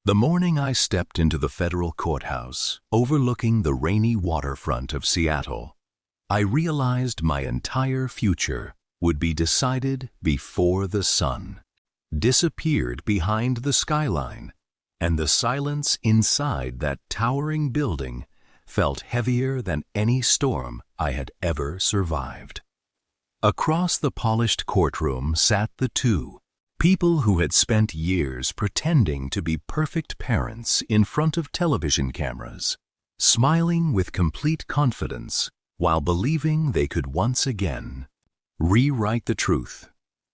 The morning I stepped into the federal courthouse, overlooking the rainy waterfront of Seattle, I realized my entire future would be decided before the sun disappeared behind the skyline, and the silence inside that towering building felt heavier than any storm I had ever survived. Across the polished courtroom sat the two, people who had spent years pretending to be perfect parents in front of television cameras, smiling with complete confidence while believing they could once again rewrite the truth.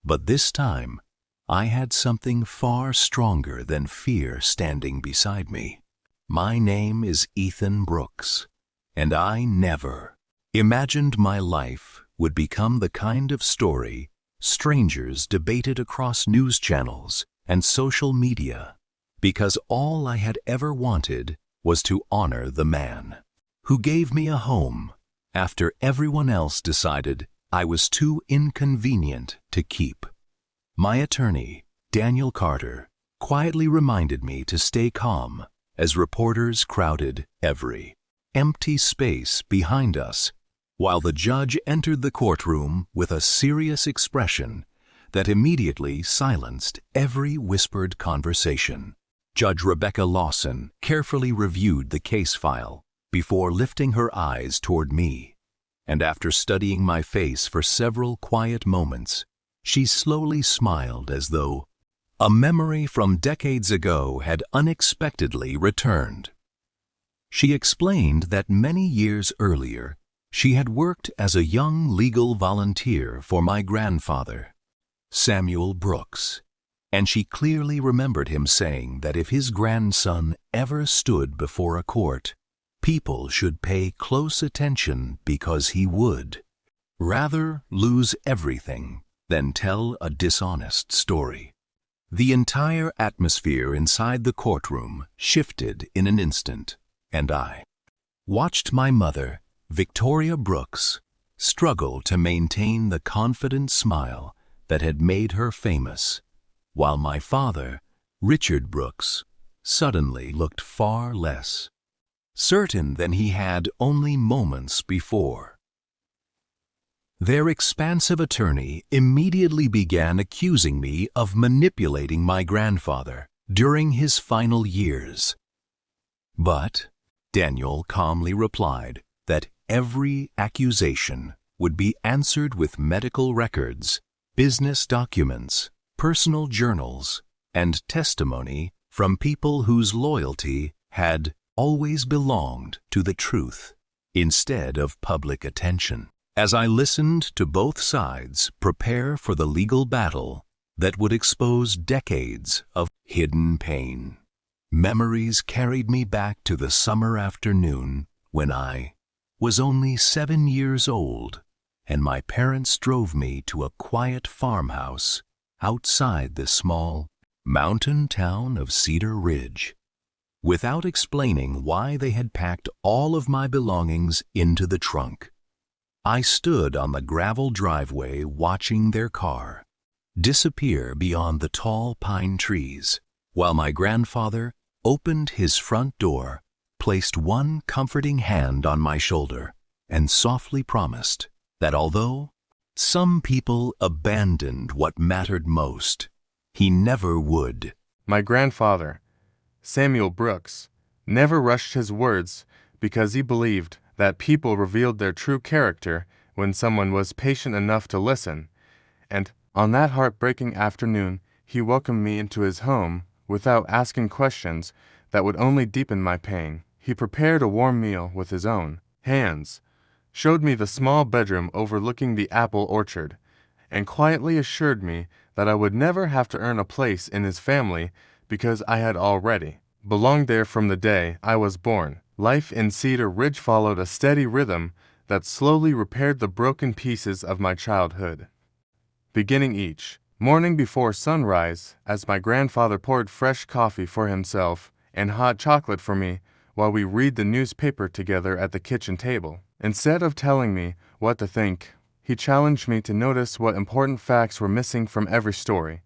But this time, I had something far stronger than fear standing beside me. My name is Ethan Brooks, and I never imagined my life would become the kind of story strangers debated across news channels and social media, because all I had ever wanted was to honor the man who gave me a home after everyone else decided I was too inconvenient to keep. My attorney, Daniel Carter, quietly reminded me to stay calm as reporters crowded every empty space behind us, while the judge entered the courtroom with a serious expression that immediately silenced every whispered conversation. Judge Rebecca Lawson carefully reviewed the case file before lifting her eyes toward me, and after studying my face for several quiet moments, she slowly smiled as though a memory from decades ago had unexpectedly returned. She explained that many years earlier, she had worked as a young legal volunteer for my grandfather, Samuel Brooks, and she clearly remembered him saying that if his grandson ever stood before a court, people should pay close attention because he would rather lose everything than tell a dishonest story. The entire atmosphere inside the courtroom shifted in an instant, and I watched my mother, Victoria Brooks, struggle to maintain the confident smile that had made her famous, while my father, Richard Brooks, suddenly looked far less certain than he had only moments before. Their expansive attorney immediately began accusing me of manipulating my grandfather during his final years. But Daniel calmly replied that every accusation would be answered with medical records, business documents, personal journals, and testimony from people whose loyalty had always belonged to the truth instead of public attention. As I listened to both sides prepare for the legal battle that would expose decades of hidden pain, memories carried me back to the summer afternoon when I was only 7 years old and my parents drove me to a quiet farmhouse outside the small mountain town of Cedar Ridge. Without explaining why they had packed all of my belongings into the trunk, I stood on the gravel driveway watching their car disappear beyond the tall pine trees, while my grandfather opened his front door, placed one comforting hand on my shoulder, and softly promised that although some people abandoned what mattered most, he never would. My grandfather, Samuel Brooks, never rushed his words because he believed that people revealed their true character when someone was patient enough to listen, and on that heartbreaking afternoon he welcomed me into his home without asking questions that would only deepen my pain. He prepared a warm meal with his own hands, showed me the small bedroom overlooking the apple orchard, and quietly assured me that I would never have to earn a place in his family because I had already belonged there from the day I was born. Life in Cedar Ridge followed a steady rhythm that slowly repaired the broken pieces of my childhood. Beginning each morning before sunrise, as my grandfather poured fresh coffee for himself and hot chocolate for me while we read the newspaper together at the kitchen table. Instead of telling me what to think, he challenged me to notice what important facts were missing from every story,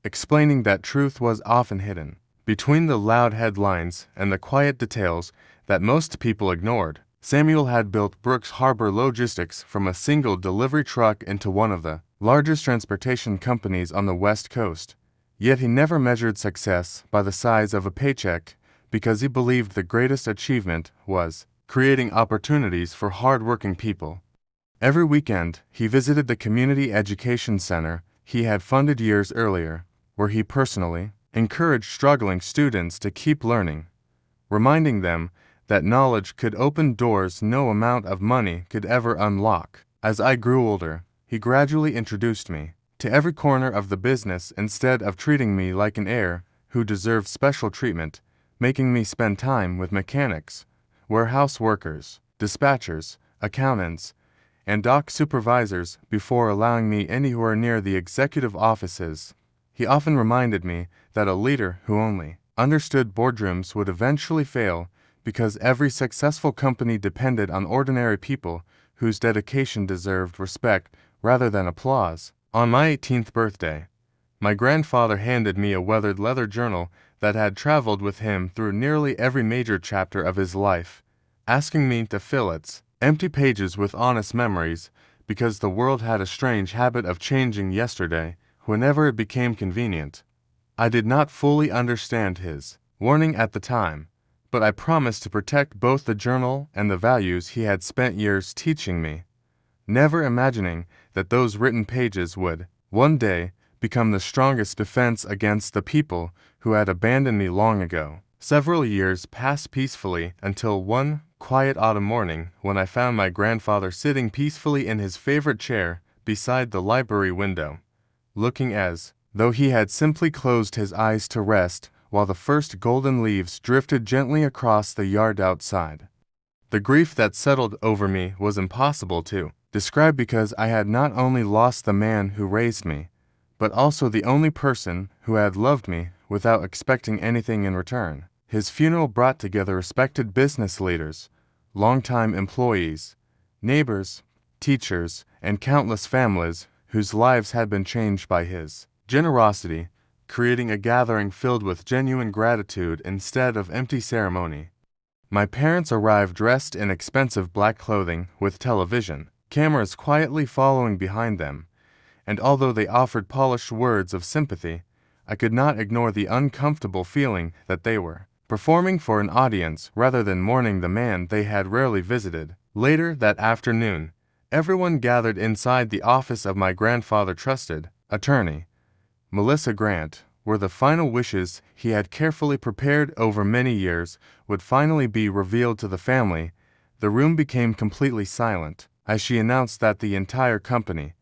explaining that truth was often hidden Between the loud headlines and the quiet details that most people ignored, Samuel had built Brooks Harbor Logistics from a single delivery truck into one of the largest transportation companies on the West Coast. Yet he never measured success by the size of a paycheck because he believed the greatest achievement was creating opportunities for hard-working people. Every weekend, he visited the community education center he had funded years earlier, where he personally encouraged struggling students to keep learning, reminding them that knowledge could open doors no amount of money could ever unlock. As I grew older, he gradually introduced me to every corner of the business instead of treating me like an heir who deserved special treatment, making me spend time with mechanics, warehouse workers, dispatchers, accountants, and dock supervisors before allowing me anywhere near the executive offices. He often reminded me that a leader who only understood boardrooms would eventually fail because every successful company depended on ordinary people whose dedication deserved respect rather than applause. On my 18th birthday, my grandfather handed me a weathered leather journal that had traveled with him through nearly every major chapter of his life, asking me to fill its empty pages with honest memories because the world had a strange habit of changing yesterday whenever it became convenient. I did not fully understand his warning at the time, but I promised to protect both the journal and the values he had spent years teaching me, never imagining that those written pages would, one day, become the strongest defense against the people who had abandoned me long ago. Several years passed peacefully until one quiet autumn morning when I found my grandfather sitting peacefully in his favorite chair beside the library window, looking as though he had simply closed his eyes to rest while the first golden leaves drifted gently across the yard outside. The grief that settled over me was impossible to describe because I had not only lost the man who raised me, but also the only person who had loved me without expecting anything in return. His funeral brought together respected business leaders, longtime employees, neighbors, teachers, and countless families whose lives had been changed by his generosity, creating a gathering filled with genuine gratitude instead of empty ceremony. My parents arrived dressed in expensive black clothing with television cameras quietly following behind them, and although they offered polished words of sympathy, I could not ignore the uncomfortable feeling that they were performing for an audience rather than mourning the man they had rarely visited. Later that afternoon, everyone gathered inside the office of my grandfather trusted attorney, Melissa Grant, where the final wishes he had carefully prepared over many years would finally be revealed to the family. The room became completely silent as she announced that the entire company,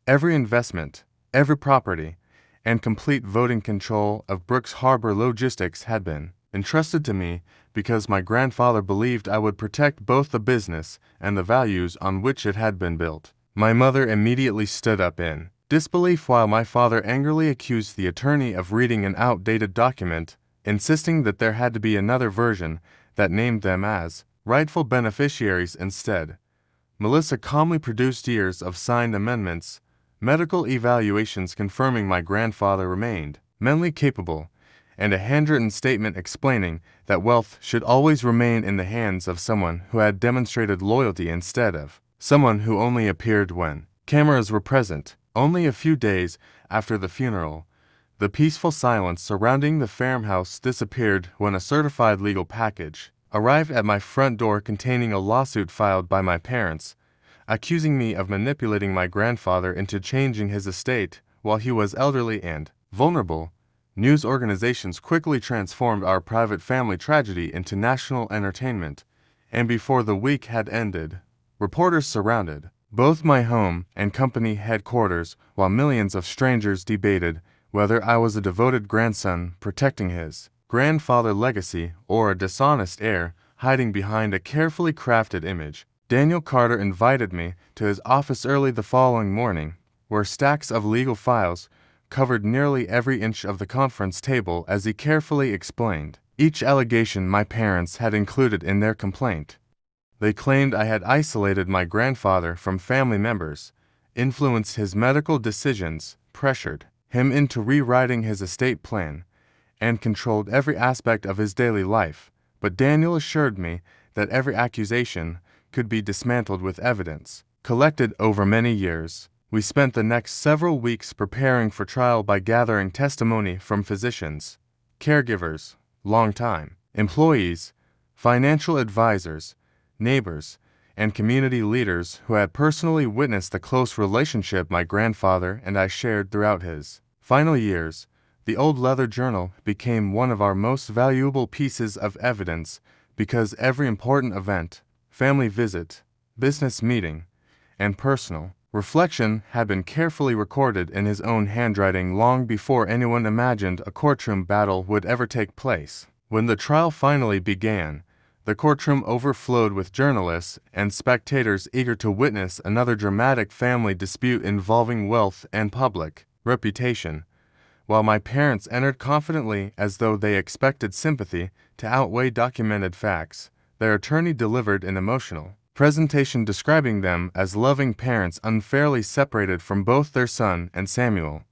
every investment, every property, and complete voting control of Brooks Harbor Logistics had been entrusted to me because my grandfather believed I would protect both the business and the values on which it had been built. My mother immediately stood up in disbelief while my father angrily accused the attorney of reading an outdated document, insisting that there had to be another version that named them as rightful beneficiaries instead. Melissa calmly produced years of signed amendments, medical evaluations confirming my grandfather remained mentally capable, and a handwritten statement explaining that wealth should always remain in the hands of someone who had demonstrated loyalty instead of someone who only appeared when cameras were present. Only a few days after the funeral, the peaceful silence surrounding the farmhouse disappeared when a certified legal package arrived at my front door containing a lawsuit filed by my parents, accusing me of manipulating my grandfather into changing his estate while he was elderly and vulnerable. News organizations quickly transformed our private family tragedy into national entertainment, and before the week had ended, reporters surrounded both my home and company headquarters while millions of strangers debated whether I was a devoted grandson protecting his grandfather legacy or a dishonest heir hiding behind a carefully crafted image. Daniel Carter invited me to his office early the following morning, where stacks of legal files covered nearly every inch of the conference table as he carefully explained each allegation my parents had included in their complaint. They claimed I had isolated my grandfather from family members, influenced his medical decisions, pressured him into rewriting his estate plan, and controlled every aspect of his daily life, but Daniel assured me that every accusation could be dismantled with evidence collected over many years. We spent the next several weeks preparing for trial by gathering testimony from physicians, caregivers, longtime employees, financial advisors, neighbors, and community leaders who had personally witnessed the close relationship my grandfather and I shared throughout his final years. The old leather journal became one of our most valuable pieces of evidence because every important event, family visit, business meeting, and personal reflection had been carefully recorded in his own handwriting long before anyone imagined a courtroom battle would ever take place. When the trial finally began, the courtroom overflowed with journalists and spectators eager to witness another dramatic family dispute involving wealth and public reputation. While my parents entered confidently as though they expected sympathy to outweigh documented facts, their attorney delivered an emotional presentation describing them as loving parents unfairly separated from both their son and Samuel.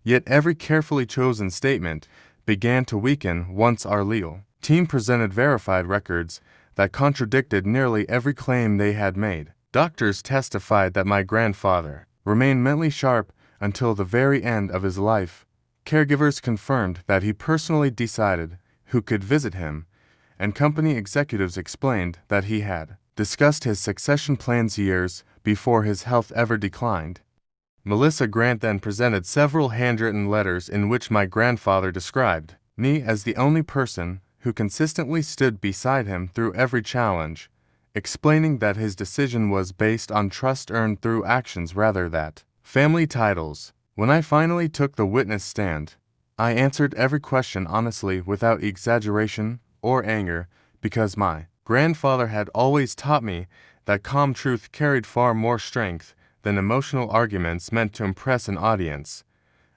Yet every carefully chosen statement began to weaken once our legal team presented verified records that contradicted nearly every claim they had made. Doctors testified that my grandfather remained mentally sharp until the very end of his life. Caregivers confirmed that he personally decided who could visit him, and company executives explained that he had discussed his succession plans years before his health ever declined. Melissa Grant then presented several handwritten letters in which my grandfather described me as the only person who consistently stood beside him through every challenge, explaining that his decision was based on trust earned through actions rather than family titles. When I finally took the witness stand, I answered every question honestly without exaggeration or anger because my grandfather had always taught me that calm truth carried far more strength than emotional arguments meant to impress an audience.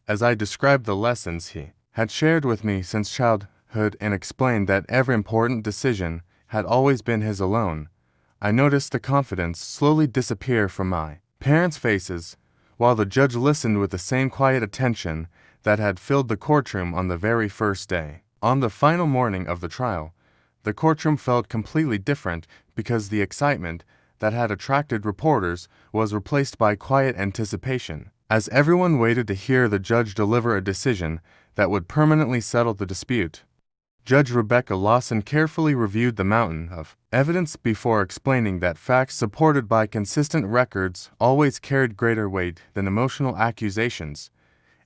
As I described the lessons he had shared with me since childhood and explained that every important decision had always been his alone, I noticed the confidence slowly disappear from my parents' faces, while the judge listened with the same quiet attention that had filled the courtroom on the very first day. On the final morning of the trial, the courtroom felt completely different because the excitement that had attracted reporters was replaced by quiet anticipation, as everyone waited to hear the judge deliver a decision that would permanently settle the dispute. Judge Rebecca Lawson carefully reviewed the mountain of evidence before explaining that facts supported by consistent records always carried greater weight than emotional accusations,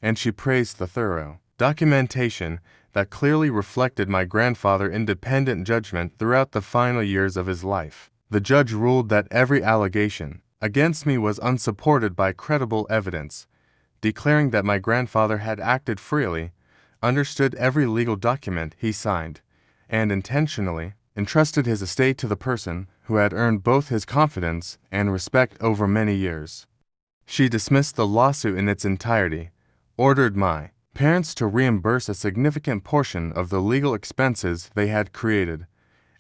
and she praised the thorough documentation that clearly reflected my grandfather's independent judgment throughout the final years of his life. The judge ruled that every allegation against me was unsupported by credible evidence, declaring that my grandfather had acted freely, understood every legal document he signed, and intentionally entrusted his estate to the person who had earned both his confidence and respect over many years. She dismissed the lawsuit in its entirety, ordered my parents to reimburse a significant portion of the legal expenses they had created,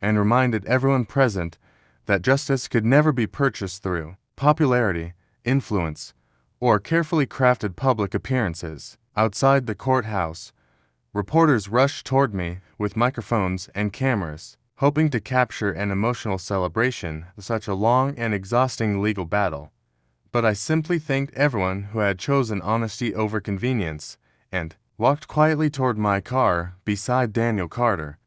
and reminded everyone present that justice could never be purchased through popularity, influence, or carefully crafted public appearances. Outside the courthouse, reporters rushed toward me with microphones and cameras, hoping to capture an emotional celebration of such a long and exhausting legal battle. But I simply thanked everyone who had chosen honesty over convenience and walked quietly toward my car beside Daniel Carter.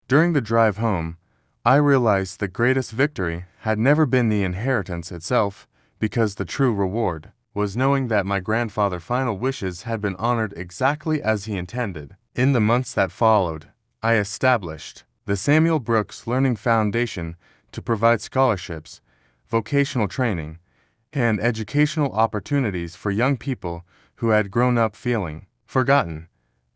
During the drive home, I realized the greatest victory had never been the inheritance itself, because the true reward was knowing that my grandfather's final wishes had been honored exactly as he intended. In the months that followed, I established the Samuel Brooks Learning Foundation to provide scholarships, vocational training, and educational opportunities for young people who had grown up feeling forgotten.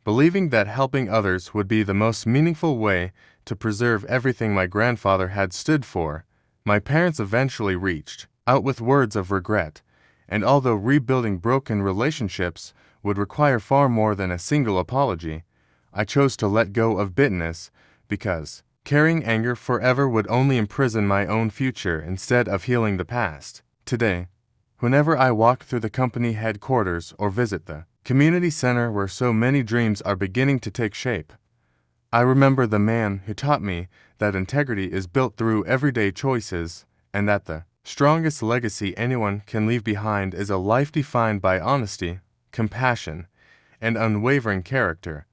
Believing that helping others would be the most meaningful way to preserve everything my grandfather had stood for, my parents eventually reached out with words of regret, and although rebuilding broken relationships would require far more than a single apology, I chose to let go of bitterness because carrying anger forever would only imprison my own future instead of healing the past. Today, whenever I walk through the company headquarters or visit the community center where so many dreams are beginning to take shape, I remember the man who taught me that integrity is built through everyday choices and that the strongest legacy anyone can leave behind is a life defined by honesty, compassion, and unwavering character.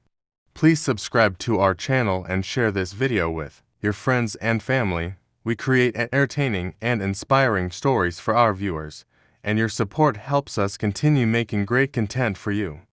Please subscribe to our channel and share this video with your friends and family. We create entertaining and inspiring stories for our viewers, and your support helps us continue making great content for you.